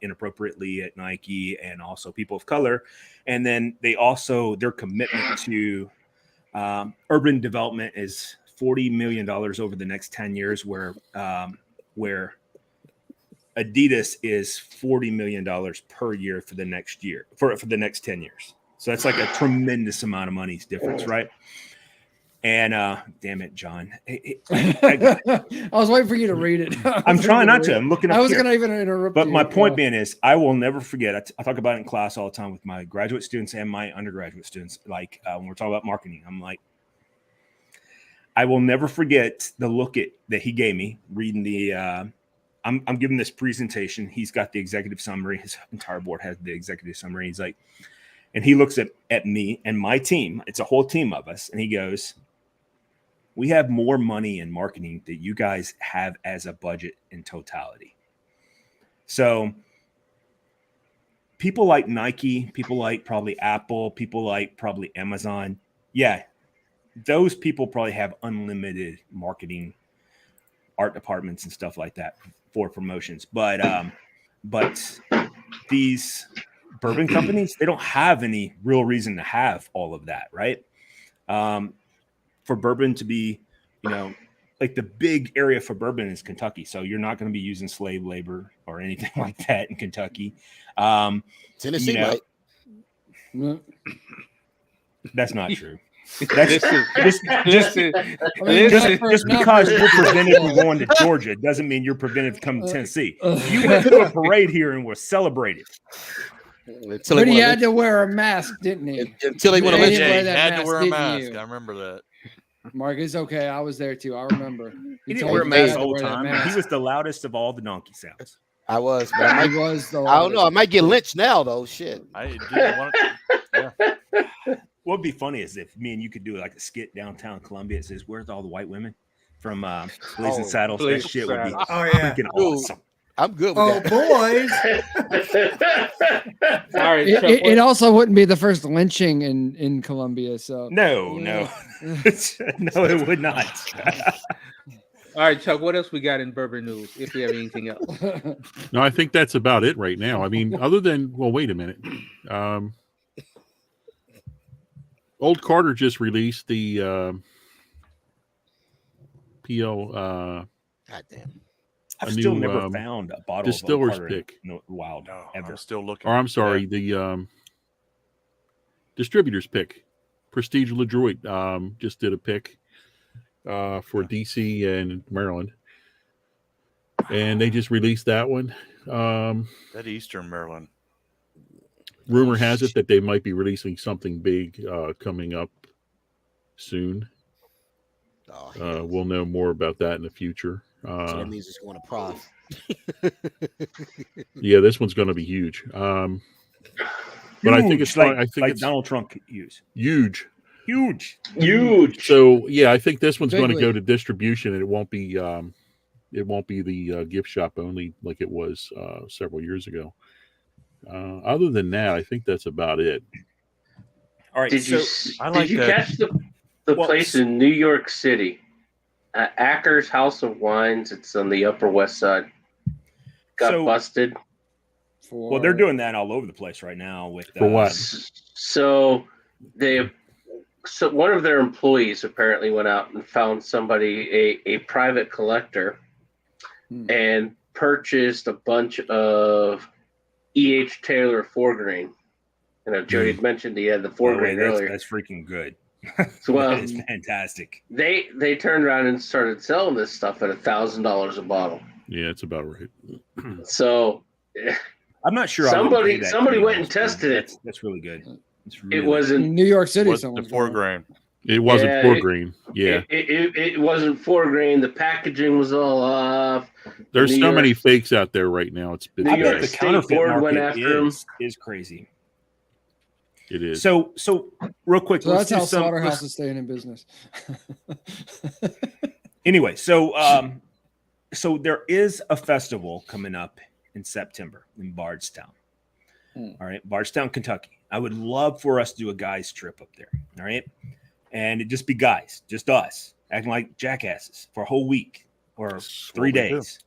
inappropriately at Nike and also people of color. And then their commitment to urban development is $40 million over the next 10 years, where Adidas is $40 million per year for the next year, for the next 10 years. So that's like a tremendous amount of money's difference, right? And damn it, John. I was waiting for you to read it. I'm trying not to. I'm looking up. I was going to even interrupt. But my point being is, I will never forget. I talk about it in class all the time with my graduate students and my undergraduate students. Like when we're talking about marketing, I'm like, I will never forget the look that he gave me reading the. I'm giving this presentation. He's got the executive summary. His entire board has the executive summary. He's like. And he looks at me and my team. It's a whole team of us. And he goes, we have more money in marketing that you guys have as a budget in totality. So people like Nike, people like probably Apple, people like probably Amazon. Yeah, those people probably have unlimited marketing art departments and stuff like that for promotions. But these bourbon companies, they don't have any real reason to have all of that, right? For bourbon to be, like the big area for bourbon is Kentucky. So you're not going to be using slave labor or anything like that in Kentucky. Tennessee might. That's not true. That's just because you're prevented from going to Georgia doesn't mean you're prevented from coming to Tennessee. You went to a parade here and were celebrated. But he had to wear a mask, didn't he? Until he went to had to wear a mask. I remember that. Mark, it's okay. I was there too. I remember. He didn't wear a mask the whole time. He was the loudest of all the donkey sounds. I was. But I don't know. I might get lynched now, though. Shit. What'd be funny is if me and you could do like a skit downtown Columbia. It says, "Where's all the white women from Blazing Saddles?" That shit would be freaking awesome. I'm good with Oh, that. boys. All right, Chuck, It also wouldn't be the first lynching in Colombia. So No, yeah. no, no, it would not. all right, Chuck. What else we got in bourbon news? If we have anything else. No, I think that's about it right now. I mean, other than, well, wait a minute. Old Carter just released the PL. God damn. I've A still new, never found a bottle distiller's of Old Carter pick. in the wild No, ever. I'm still looking. Or I'm sorry, the distributor's pick. Prestige LeDroit just did a pick for DC and Maryland. And they just released that one. That Eastern Maryland. Rumor has it that they might be releasing something big coming up soon. Oh, We'll know more about that in the future. so that means it's going to prof. Yeah, this one's going to be huge. But I think it's like, I think like it's Donald Trump could use. huge. Huge. So yeah, I think this one's going to Bigly. go to distribution, and it won't be the gift shop only like it was several years ago. Other than that, I think that's about it. All right. Did you I like did you that. catch the place in New York City, Acker's House of Wines? It's on the Upper West Side. Got busted. Well, they're doing that all over the place right now. With For what? So one of their employees apparently went out and found somebody, a private collector, and purchased a bunch of E.H. Taylor 4-grain. You know, Jody mentioned he had the 4-grain earlier. That's freaking good. So, well, that is fantastic. They turned around and started selling this stuff at $1,000 a bottle. Yeah, it's about right. So I'm not sure. somebody went and tested it. That's really good. It wasn't in New York City. What's the Someone's 4-grain? It wasn't Yeah, 4-grain. Yeah, It wasn't 4-grain. The packaging was all off. there's New so York- many fakes out there right now. It's New I York bet the State counterfeit Board went market after is crazy. it is. So real quick, So let's that's do how some. Slaughterhouse is staying in business. Anyway, so there is a festival coming up in September in Bardstown. All right, Bardstown, Kentucky. I would love for us to do a guys trip up there. All right, and it just be guys, just us, acting like jackasses for a whole week or 3 days.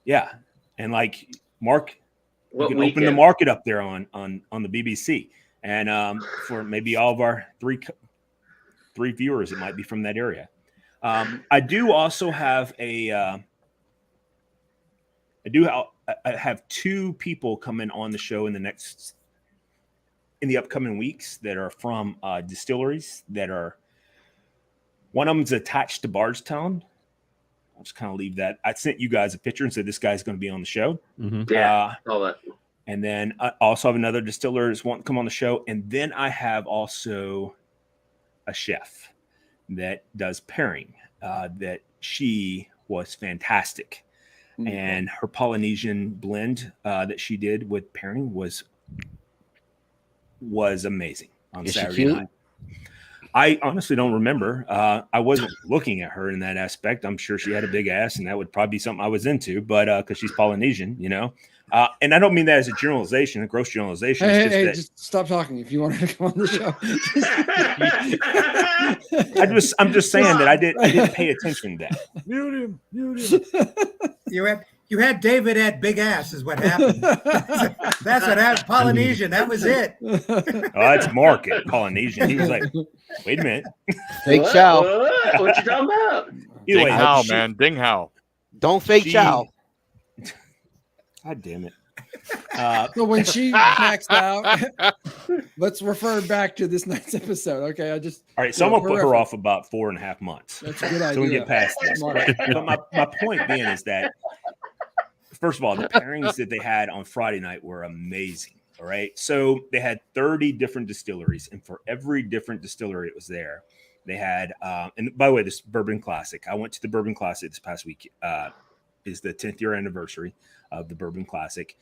Yeah, and like Mark, we can open the market up there on the BBC, and for maybe all of our three viewers, it might be from that area. I do also have I have two people coming on the show in the upcoming weeks that are from distilleries that are. One of them's attached to Bardstown. I'll just kind of leave that. I sent you guys a picture and said this guy's going to be on the show. Mm-hmm. Yeah, all that. And then I also have another distiller that's wanting to come on the show. And then I have also a chef that does pairing. That she was fantastic. And her Polynesian blend that she did with pairing was amazing on Saturday night. I honestly don't remember. I wasn't looking at her in that aspect. I'm sure she had a big ass, and that would probably be something I was into. But because she's Polynesian, you know, and I don't mean that as a generalization, a gross generalization. Hey, just stop talking if you want her to come on the show. I'm just saying that I didn't pay attention to that. Mute him. You had David at big ass is what happened. That's what happened. Polynesian. That was it. Oh, that's Mark at Polynesian. He was like, wait a minute. Fake chow. What you talking about? Either Ding way, Hao, man. Ding Hao. Don't fake chow. God damn it. So when she maxed out, let's refer back to this night's episode. Okay, all right. So I'm gonna put her off about 4.5 months. That's a good idea. So we get past this. But my point being is that, first of all, the pairings that they had on Friday night were amazing. All right. So they had 30 different distilleries, and for every different distillery it was there, they had, and by the way, this Bourbon Classic, I went to the Bourbon Classic this past week, is the 10th year anniversary of the Bourbon Classic.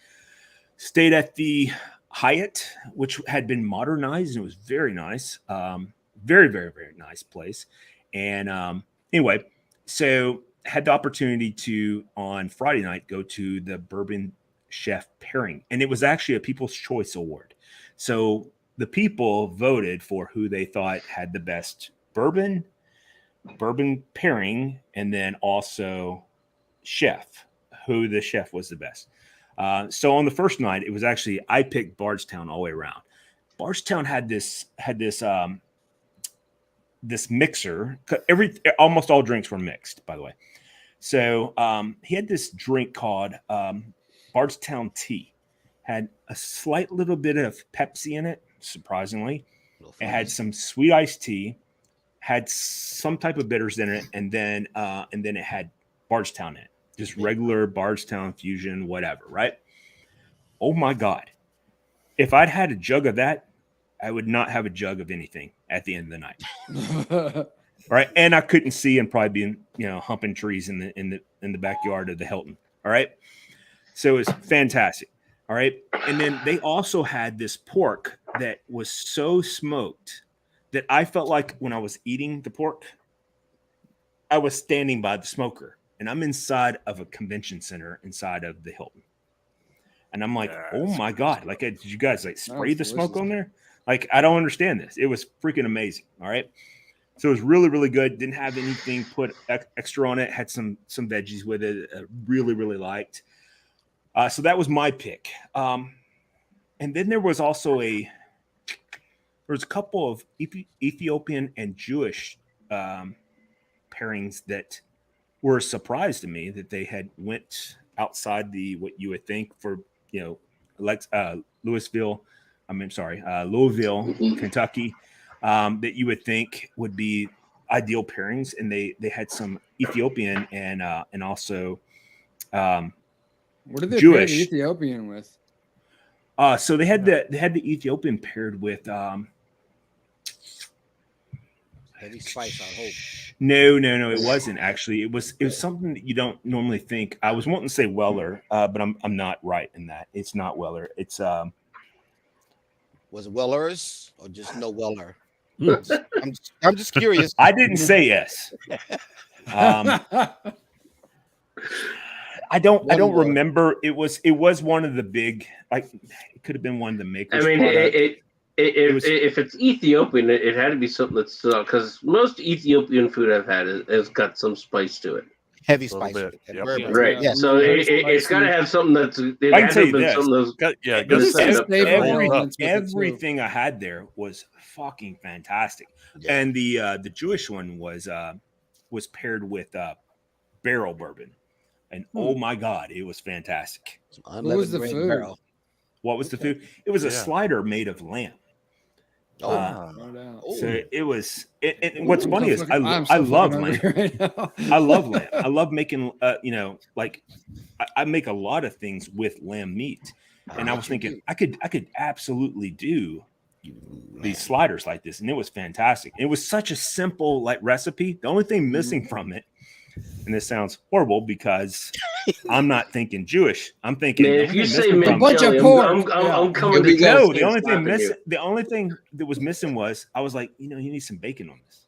Stayed at the Hyatt, which had been modernized, and it was very nice. Very, very, very nice place. And anyway, so had the opportunity to on Friday night go to the Bourbon Chef pairing, and it was actually a People's Choice Award. So the people voted for who they thought had the best bourbon pairing, and then also chef, who the chef was the best. So on the first night, it was actually I picked Bardstown all the way around. Bardstown had this mixer. Almost all drinks were mixed, by the way. So he had this drink called Bardstown Tea. Had a slight little bit of Pepsi in it, surprisingly. It had some sweet iced tea, had some type of bitters in it, and then it had Bardstown in it. Just regular Bardstown fusion, whatever, right? Oh my God. If I'd had a jug of that, I would not have a jug of anything at the end of the night. Right. And I couldn't see and probably be, humping trees in the backyard of the Hilton. All right. So it was fantastic. All right. And then they also had this pork that was so smoked that I felt like when I was eating the pork, I was standing by the smoker. And I'm inside of a convention center inside of the Hilton. And I'm like, oh my God. Like, did you guys spray the smoke on there? Like, I don't understand this. It was freaking amazing. All right. So it was really, really good. Didn't have anything put extra on it. Had some veggies with it. Really, really liked. So that was my pick. And then there was also a couple of Ethiopian and Jewish pairings that were a surprise to me that they had went outside what you would think for, Louisville, Kentucky, that you would think would be ideal pairings. And they had some Ethiopian and also what did they Jewish pair the Ethiopian with? So they had the Ethiopian paired with heavy spice, I hope. No, it wasn't actually. It was something that you don't normally think. I was wanting to say Weller, but I'm not right in that. It's not Weller. It's was it Weller's or just no Weller? I'm just curious. I didn't say yes. I don't remember. It was one of the big, like, it could have been one of the makers. I mean, if it's Ethiopian, it had to be something that's because most Ethiopian food I've had has got some spice to it. Heavy spice, bit. Yep. Right? Yes. So it's got to have something that's. I can tell you this. Everything I had there was fucking fantastic, and the Jewish one was paired with barrel bourbon, and oh my God, it was fantastic. What was the food? Barrel. What was the food? It was a slider made of lamb. So it was. And what's funny is I love lamb. Right I love lamb. I love making. I make a lot of things with lamb meat, and I was thinking I could absolutely do these sliders like this, and it was fantastic. It was such a simple recipe. The only thing missing from it, and this sounds horrible because I'm not thinking Jewish. I'm thinking if you say a bunch of pork, I'm coming to no. The only thing that was missing was I was like, you need some bacon on this.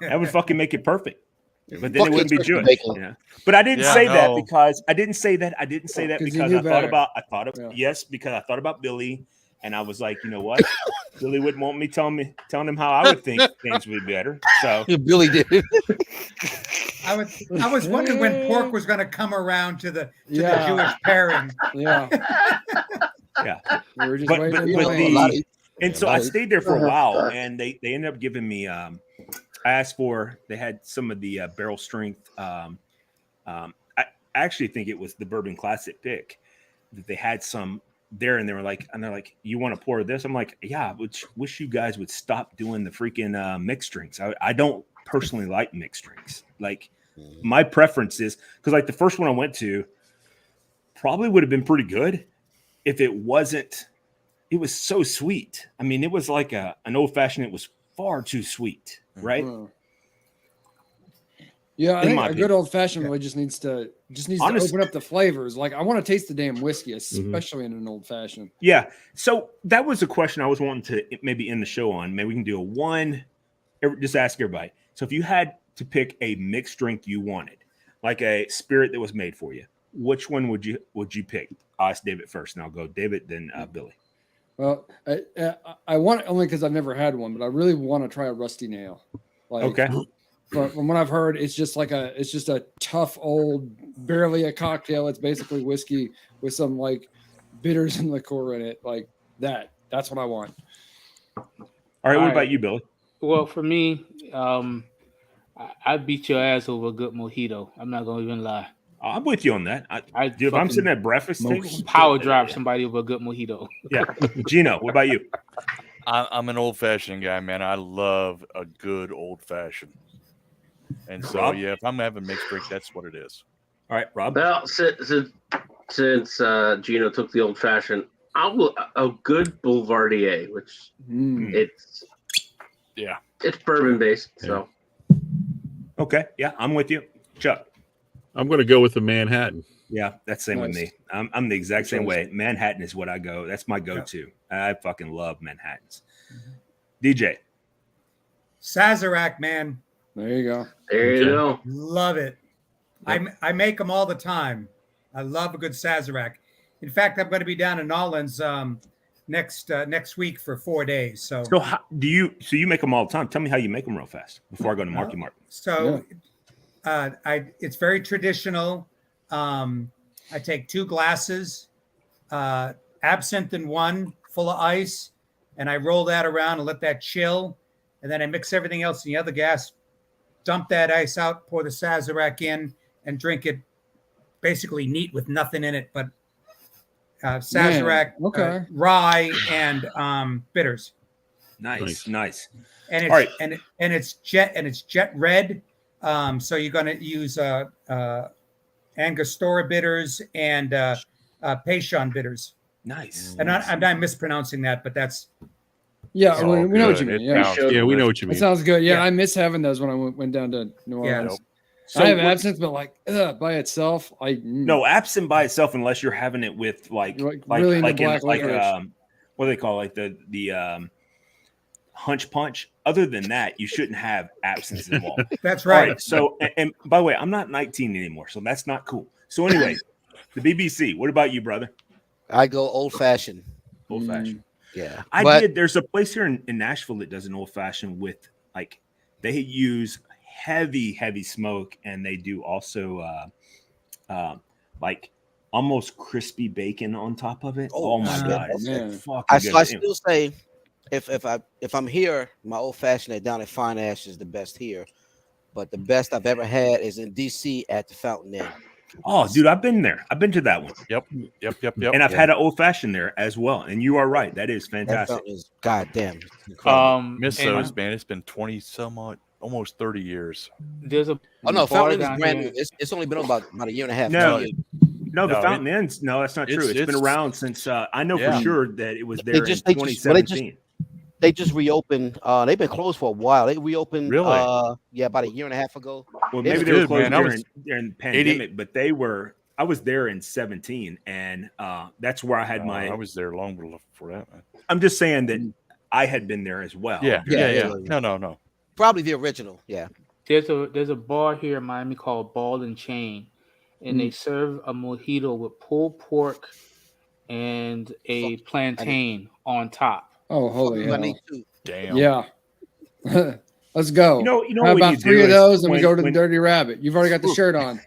That would fucking make it perfect. But then it wouldn't be Jewish. But I didn't say that because because I thought about Billy. And I was like, you know what? Billy wouldn't want me telling him how I would think things would be better. So Billy did. I was wondering when pork was going to come around to the Jewish pairing. Yeah. We were just waiting. So I stayed there for a while, and they ended up giving me. I asked for. They had some of the barrel strength. I actually think it was the Bourbon Classic pick that they had some there, and they're like, you want to pour this? I'm like, yeah, I wish you guys would stop doing the freaking mixed drinks. I don't personally like mixed drinks. Like, my preference is because the first one I went to probably would have been pretty good if it wasn't. It was so sweet. I mean, it was like an old fashioned. It was far too sweet, right? Yeah, I think a good old fashioned really just needs to open up the flavors. Like, I want to taste the damn whiskey, especially in an old fashioned. Yeah. So that was a question I was wanting to maybe end the show on. Maybe we can do just ask everybody. So if you had to pick a mixed drink you wanted, like a spirit that was made for you, which one would you pick? I'll ask David first, and I'll go David, then Billy. Well, I want it only because I've never had one, but I really want to try a rusty nail. Like, Okay. From what I've heard, it's just a tough old, barely a cocktail. It's basically whiskey with some like bitters and liqueur in it, like that. That's what I want. All right. What about you, Billy? Well, for me, I beat your ass over a good mojito. I'm not gonna even lie. I'm with you on that. Dude, if I'm sitting at breakfast table, power drive somebody over a good mojito. Yeah. Gino, what about you? I'm an old fashioned guy, man. I love a good old fashioned. And so, Rob? yeah, if I'm having mixed drink, that's what it is. All right, Rob. Well, since Gino took the old fashioned, a good Boulevardier, which it's bourbon based. So Okay, yeah, I'm with you, Chuck. I'm going to go with the Manhattan. Yeah, that's the same with me. I'm the exact same way. Manhattan is what I go. That's my go-to. I fucking love Manhattans. DJ. Sazerac, man. There you go. There you go. Love it. Yep. I make them all the time. I love a good Sazerac. In fact, I'm going to be down in Nolens next week for 4 days. So how do you? So you make them all the time? Tell me how you make them real fast before I go to Marky Mark. So, it's very traditional. I take 2 glasses, absinthe in one, full of ice, and I roll that around and let that chill. And then I mix everything else in the other glass, dump that ice out, pour the Sazerac in, and drink it basically neat with nothing in it but Sazerac, rye, and bitters. Nice. And it's All right. and it's jet red. So you're going to use Angostura bitters and Peychaun bitters. Nice. And I'm not mispronouncing that, but that's we know what you mean. Yeah, we know what you mean. It sounds good. Yeah, I miss having those when I went down to New Orleans. Nope. So I have absinthe, but like by itself, no absinthe by itself unless you're having it with like really like black licorice. What do they call it? Like the hunch punch. Other than that, you shouldn't have absinthe involved. That's right. All right. So and by the way, I'm not 19 anymore, so that's not cool. So anyway, the BBC. What about you, brother? I go old fashioned. Old fashioned. Yeah, There's a place here in Nashville that does an old fashioned with like they use heavy smoke, and they do also like almost crispy bacon on top of it. Oh my god, I still say if I'm here, my old fashioned down at Fine Ash is the best here, but the best I've ever had is in DC at the Fountain Inn. Oh, dude, I've been there. I've been to that one. Yep. And I've had an old fashioned there as well. And you are right. That is fantastic. That is goddamn. Miss those, man. It's been 20 some odd, almost 30 years. There's a Fountain Inn is brand new. It's only been about a year and a half. No, the Fountain Inn's that's not true. It's been around since I know for sure that it was there in 2017. They just reopened. They've been closed for a while. They reopened really? About a year and a half ago. Well, maybe they were closed during the pandemic, but they were. I was there in 17, and that's where I had I was there long before that. Man. I'm just saying that I had been there as well. Yeah. No. Probably the original. Yeah. There's a bar here in Miami called Ball and Chain, and they serve a mojito with pulled pork and a plantain on top. Oh, holy hell. Damn. Yeah. Let's go. You know how what about you 3 do of those and when, we go to the Dirty Rabbit? You've already got the shirt on.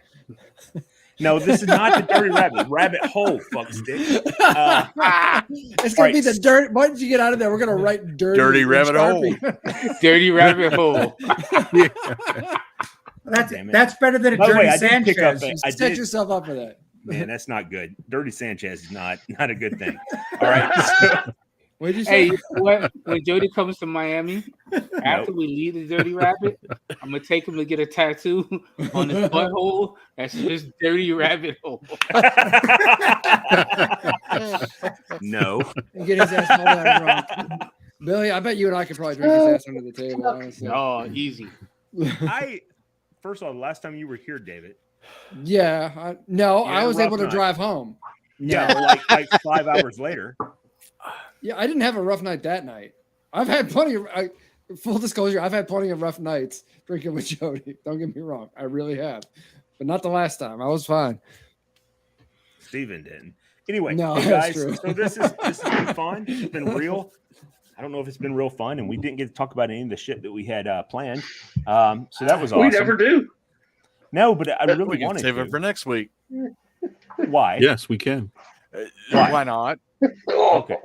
No, this is not the Dirty Rabbit. Rabbit hole, fuck stick. It's going to be the dirt. Why did you get out of there? We're going to write dirty rabbit hole. Dirty rabbit hole. That's better than a dirty Sanchez. Set yourself up for that. Man, that's not good. Dirty Sanchez is not a good thing. All right. What did you say? Hey, when Jody comes to Miami, after we leave the Dirty Rabbit, I'm gonna take him to get a tattoo on his butthole. That's just Dirty Rabbit hole. No. And get his ass all that drunk. Billy, I bet you and I could probably drink his ass under the table, honestly. Oh, easy. First of all, the last time you were here, David. Yeah. I was able to drive home. Yeah, like 5 hours later. Yeah, I didn't have a rough night that night. I've had plenty of full disclosure, I've had plenty of rough nights drinking with Jody. Don't get me wrong, I really have, but not the last time. I was fine. Steven didn't. Anyway, no, hey that's guys, true. so this has been fun. It's been real. I don't know if it's been real fun, and we didn't get to talk about any of the shit that we had planned. So that was awesome. We never do. No, but I really We can wanted save to. it for next week. Why? Yes, we can. Why not? Okay.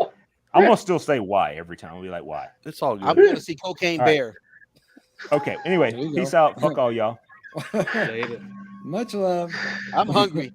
I'm gonna still say why every time. We'll be like, why? It's all good. I'm going to see Cocaine All right. Bear. Okay. Anyway, There you peace go. out. Fuck all y'all. Later. Much love. I'm hungry.